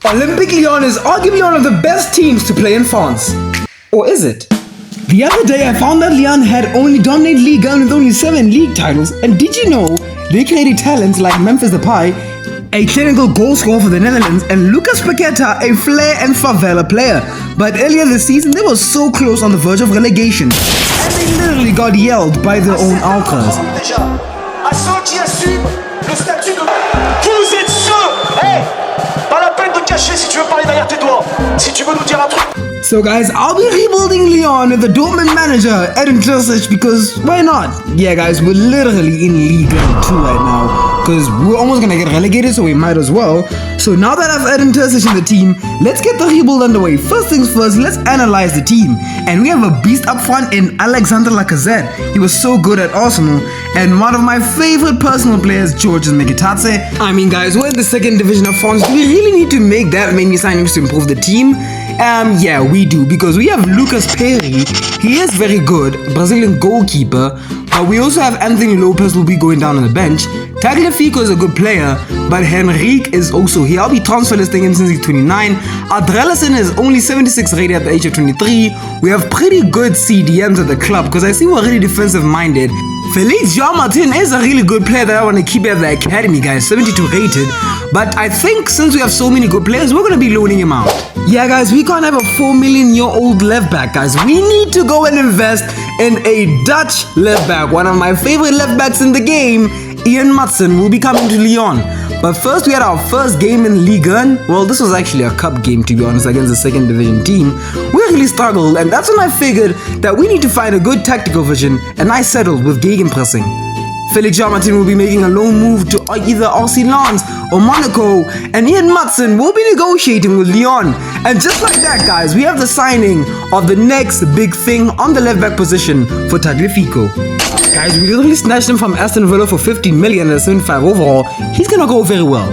Olympique Lyon is arguably one of the best teams to play in France. Or is it? The other day I found that Lyon had only dominated Ligue with only 7 league titles, and did you know they created talents like Memphis Depay, a clinical goal scorer for the Netherlands, and Lucas Paqueta, a flair and favela player. But earlier this season they were so close on the verge of relegation, and they literally got yelled by their own outcasts. So guys, I'll be rebuilding Lyon with the Dortmund manager, RYAN CHERKI, because why not? Yeah guys, we're literally in Ligue 2 right now, because we're almost gonna get relegated, so we might as well. So now that I've RYAN CHERKI in the team, let's get the rebuild underway. First things first, let's analyze the team. And we have a beast up front in Alexander Lacazette. He was so good at Arsenal. And one of my favorite personal players, Georges Mkhitaryan. I mean guys, we're in the 2nd division of France. Do we really need to make that many signings to improve the team? Yeah, we do, because we have Lucas Perry. He is very good, Brazilian goalkeeper, but we also have Anthony Lopez who will be going down on the bench. Tagliafico is a good player, but Henrique is also here. I'll be transfer listing him since he's 29. Adrelison is only 76 rated at the age of 23. We have pretty good CDMs at the club, because I see we're really defensive minded. Felix Jean-Martin is a really good player that I want to keep at the academy, guys, 72 rated. But I think since we have so many good players, we're going to be loaning him out. Yeah guys, we can't have a 4 million year old left back, guys. We need to go and invest in a Dutch left back. One of my favorite left backs in the game, Ian Matson, will be coming to Lyon. But first we had our first game in Ligue 1. Well, this was actually a cup game, to be honest, against the 2nd division team. We really struggled, and that's when I figured that we need to find a good tactical vision, and I settled with gegenpressing. Felix Jean-Martin will be making a loan move to either RC Lens or Monaco, and Ian Matson will be negotiating with Lyon. And just like that, guys, we have the signing of the next big thing on the left back position for Tagliafico. Guys, we literally snatched him from Aston Villa for 15 million at 75 overall. He's gonna go very well.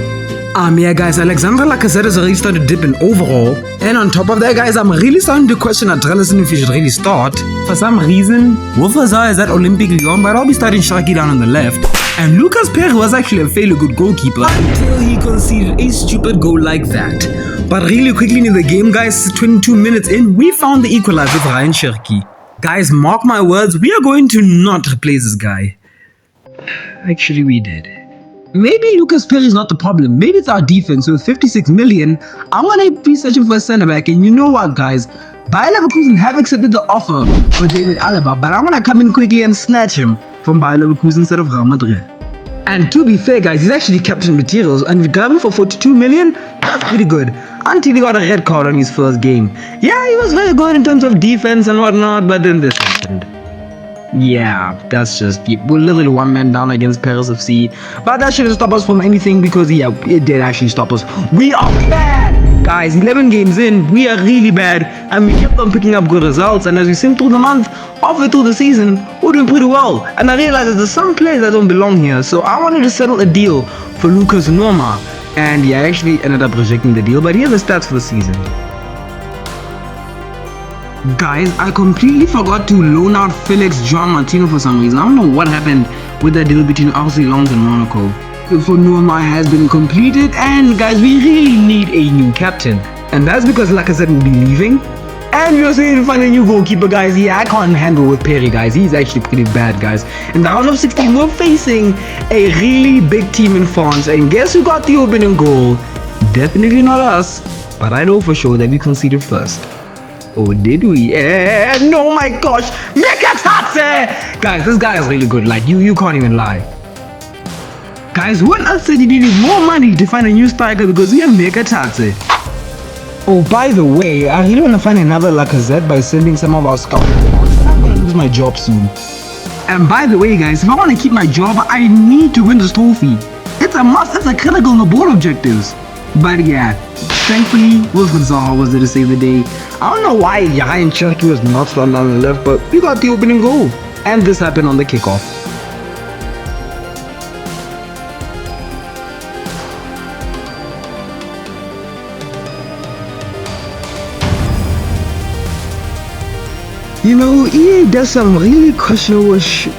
Yeah guys, Alexander Lacazette has already started dipping overall. And on top of that guys, I'm really starting to question Adrelison if he should really start. For some reason, Wolfazar is at Olympique Lyon, but I'll be starting Cherki down on the left. And Lucas Perry was actually a fairly good goalkeeper until he conceded a stupid goal like that. But really quickly in the game guys, 22 minutes in, we found the equalizer with RYAN CHERKI. Guys, mark my words, we are going to not replace this guy. Actually, we did. Maybe Lucas Perry is not the problem. Maybe it's our defense. With 56 million, I'm going to be searching for a centre-back. And you know what, guys? Bayer Leverkusen have accepted the offer for David Alaba, but I'm going to come in quickly and snatch him from Bayer Leverkusen instead of Real Madrid. And to be fair, guys, he's actually captain materials, and we got him for 42 million. That's pretty good. Until he got a red card on his first game. Yeah, he was very good in terms of defense and whatnot, but then this happened. Yeah, that's just, we're literally one man down against Paris FC, but that shouldn't stop us from anything, because yeah, it did actually stop us. We are bad! Guys, 11 games in, we are really bad, and we kept on picking up good results, and as we sim through the month, halfway through the season, we're doing pretty well. And I realized that there's some players that don't belong here, so I wanted to settle a deal for Lucas Norma, and yeah, I actually ended up rejecting the deal, but here are the stats for the season. Guys, I completely forgot to loan out Felix Jean-Martin for some reason. I don't know what happened with that deal between RC Lens and Monaco. So Norma has been completed, and guys, we really need a new captain. And that's because Lacazette will be leaving. And we also need to find a new goalkeeper, guys. Yeah, I can't handle with Perry, guys. He's actually pretty bad, guys. In the round of 16, we're facing a really big team in France. And guess who got the opening goal? Definitely not us. But I know for sure that we conceded first. Oh, did we? Yeah, no, my gosh. Mkhitaryan! Guys, this guy is really good. Like, you can't even lie. Guys, who else said you needed more money to find a new striker, because we have Mkhitaryan? Oh, by the way, I really want to find another Lacazette by sending some of our scouts. I'm going to lose my job soon. And by the way, guys, if I want to keep my job, I need to win this trophy. It's a must. It's a critical in the board objectives. But yeah, thankfully, Wolfazar was there to save the day. I don't know why RYAN CHERKI was not starting on the left, but we got the opening goal. And this happened on the kickoff. You know, EA does some really questionable shit.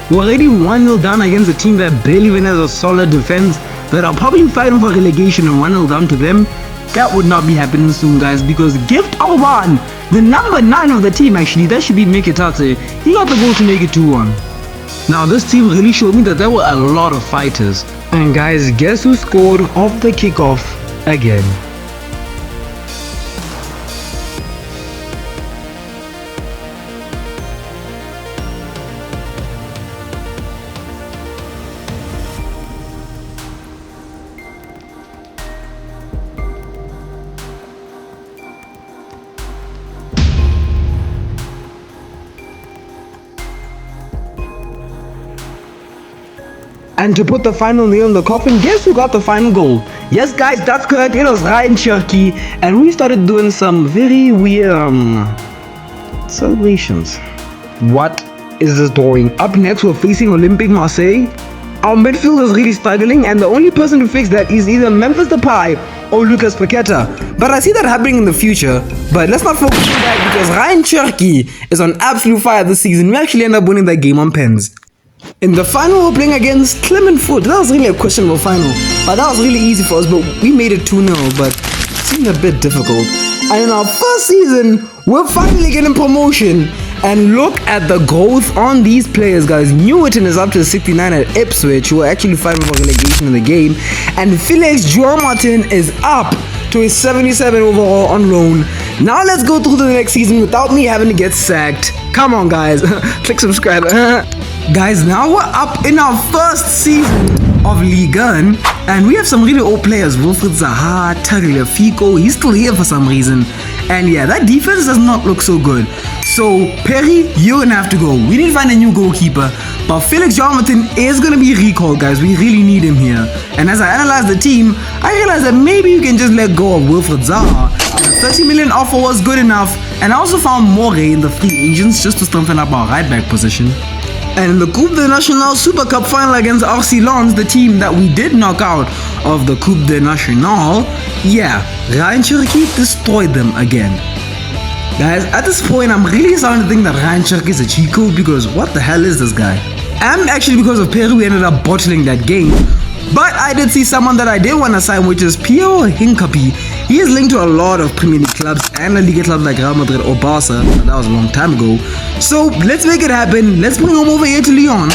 We're already 1-0 down against a team that barely even has a solid defense. that are probably fighting for relegation and 1-0 down to them. That would not be happening soon, guys, because Gift Alban, the number 9 of the team, actually, that should be Miketatse. He got the goal to make it 2-1. Now, this team really showed me that there were a lot of fighters. And guys, guess who scored off the kickoff again? And to put the final nail in the coffin, guess who got the final goal? Yes guys, that's correct, it was RYAN CHERKI. And we started doing some very weird celebrations. What is this doing? Up next we're facing Olympique Marseille. Our midfield is really struggling, and the only person to fix that is either Memphis Depay or Lucas Paqueta. But I see that happening in the future. But let's not focus on that, because RYAN CHERKI is on absolute fire this season. We actually end up winning that game on pens. In the final, we're playing against Clement Foot. That was really a questionable final, but that was really easy for us. But we made it 2-0, but it seemed a bit difficult. And in our first season, we're finally getting promotion. And look at the growth on these players, guys. Newton is up to 69 at Ipswich, who are actually fighting for relegation in the game. And Felix João-Martin is up to a 77 overall on loan. Now let's go through the next season without me having to get sacked. Come on, guys. Click subscribe. Guys, now we're up in our first season of Ligue, and we have some really old players. Wilfried Zaha, Tagliafico, he's still here for some reason. And yeah, that defense does not look so good. So Perry, you're gonna have to go. We need to find a new goalkeeper. But Felix João-Martin is gonna be recalled, guys. We really need him here. And as I analyze the team, I realized that maybe you can just let go of Wilfried Zaha. The 30 million offer was good enough. And I also found More in the free agents just to strengthen up our right back position. And in the Coupe de National Super Cup final against RC Lens, the team that we did knock out of the Coupe de National, yeah, RYAN CHERKI destroyed them again. Guys, at this point, I'm really starting to think that RYAN CHERKI is a cheat code, because what the hell is this guy? And actually, because of Peru, we ended up bottling that game. But I did see someone that I did want to sign, which is Piero Hincapié. He is linked to a lot of Premier League clubs and La Liga clubs like Real Madrid or Barca. That was a long time ago. So let's make it happen. Let's bring him over here to Lyon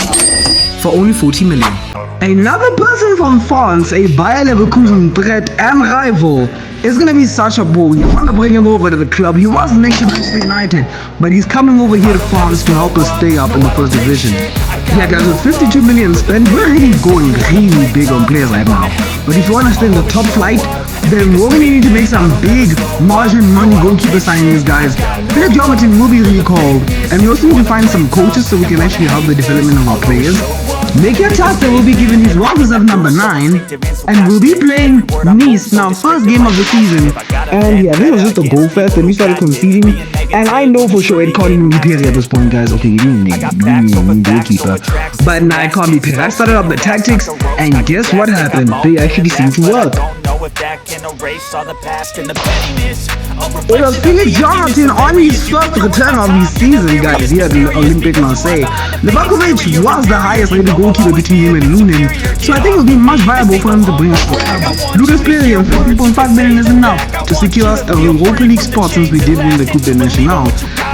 for only 40 million. Another person from France, a Bayer Leverkusen threat and rival, is going to be Sacha Boey. You want to bring him over to the club. He was linked to Manchester United, but he's coming over here to France to help us stay up in the first division. Yeah guys, with 52 million spent, we're really going really big on players right now. But if you want to stay in the top flight, then we're going to need to make some big margin money goalkeeper signings, guys. Felix João-Martin will be recalled, and we also need to find some coaches so we can actually help the development of our players. Miketatse will be given his well-deserved number 9, and we'll be playing Nice in our first game of the season. And yeah, this was just a goal fest, and we started conceding. And I know for sure it can't even be Perry at this point, guys. Okay, we need a goalkeeper, but nah, it can't be Perry. I started up the tactics, and guess what happened? They actually seem to work. It was Felix João-Martin on his first return of his season, guys, here at Olympique Marseille. Livakovic was the highest rated goalkeeper between him and Lunin, so I think it would be much viable for him to bring us to Lucas Perry of 50.5 million is enough to secure us a Europa League spot, since we did win the Coupe de National.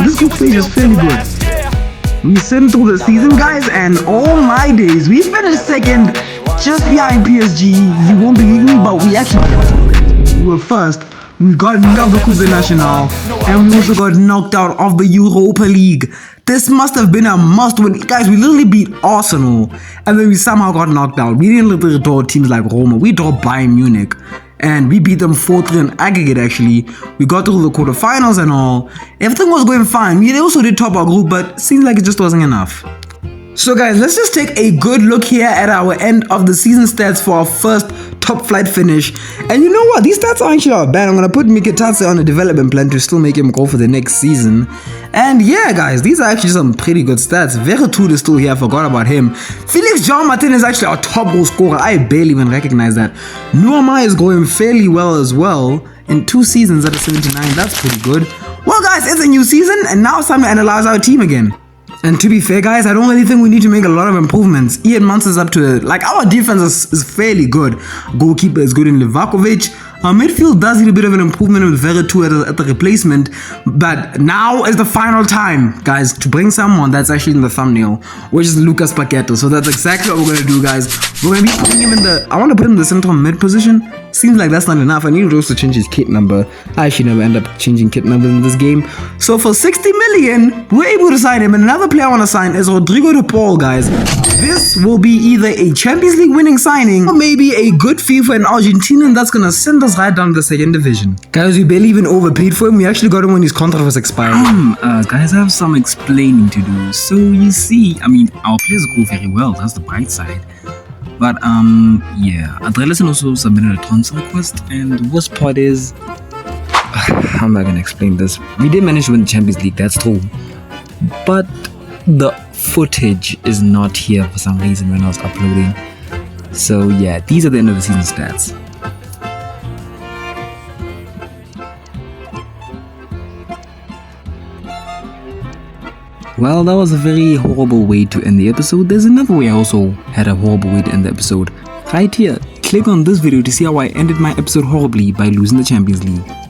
This group stage is fairly good. We sent through the season, guys, and all my days, we finished second, just behind PSG. You won't believe me, but we actually were first. We got knocked out of the Coupe de National, and we also got knocked out of the Europa League. This must have been a must-win. Guys, we literally beat Arsenal, and then we somehow got knocked out. We didn't literally draw teams like Roma. We drew Bayern Munich, and we beat them 4-3 in aggregate, actually. We got through the quarterfinals and all. Everything was going fine. We also did top our group, but it seemed like it just wasn't enough. So guys, let's just take a good look here at our end of the season stats for our first top flight finish. And you know what? These stats are actually not bad. I'm going to put Miketatse on a development plan to still make him go for the next season. And yeah, guys, these are actually some pretty good stats. Veretout is still here. I forgot about him. Felix João-Martin is actually our top goal scorer. I barely even recognize that. Noama is going fairly well as well. In 2 seasons at a 79. That's pretty good. Well, guys, it's a new season, and now it's time to analyze our team again. And to be fair, guys, I don't really think we need to make a lot of improvements. Ian Munster's up to it. Like, our defense is fairly good. Goalkeeper is good in Livakovic. Our midfield does need a bit of an improvement with Veretout at the replacement. But now is the final time, guys, to bring someone that's actually in the thumbnail, which is Lucas Paquetá. So that's exactly what we're going to do, guys. We're going to be putting him in the... I want to put him in the central mid position. Seems like that's not enough. I need to also change his kit number. I actually never end up changing kit numbers in this game. So for 60 million, we're able to sign him. And another player I want to sign is Rodrigo de Paul, guys. This will be either a Champions League winning signing or maybe a good fee for an Argentinian that's going to send us right down to the second division. Guys, we barely even overpaid for him. We actually got him when his contract was expiring. Guys, I have some explaining to do. So you see, I mean, our players go very well. That's the bright side. But yeah, Adrelison also submitted a transfer request, and the worst part is, how am I gonna explain this? We did manage to win the Champions League, that's true, but the footage is not here for some reason when I was uploading. So yeah, these are the end of the season stats. Well, that was a very horrible way to end the episode. There's another way I also had a horrible way to end the episode. Right here, click on this video to see how I ended my episode horribly by losing the Champions League.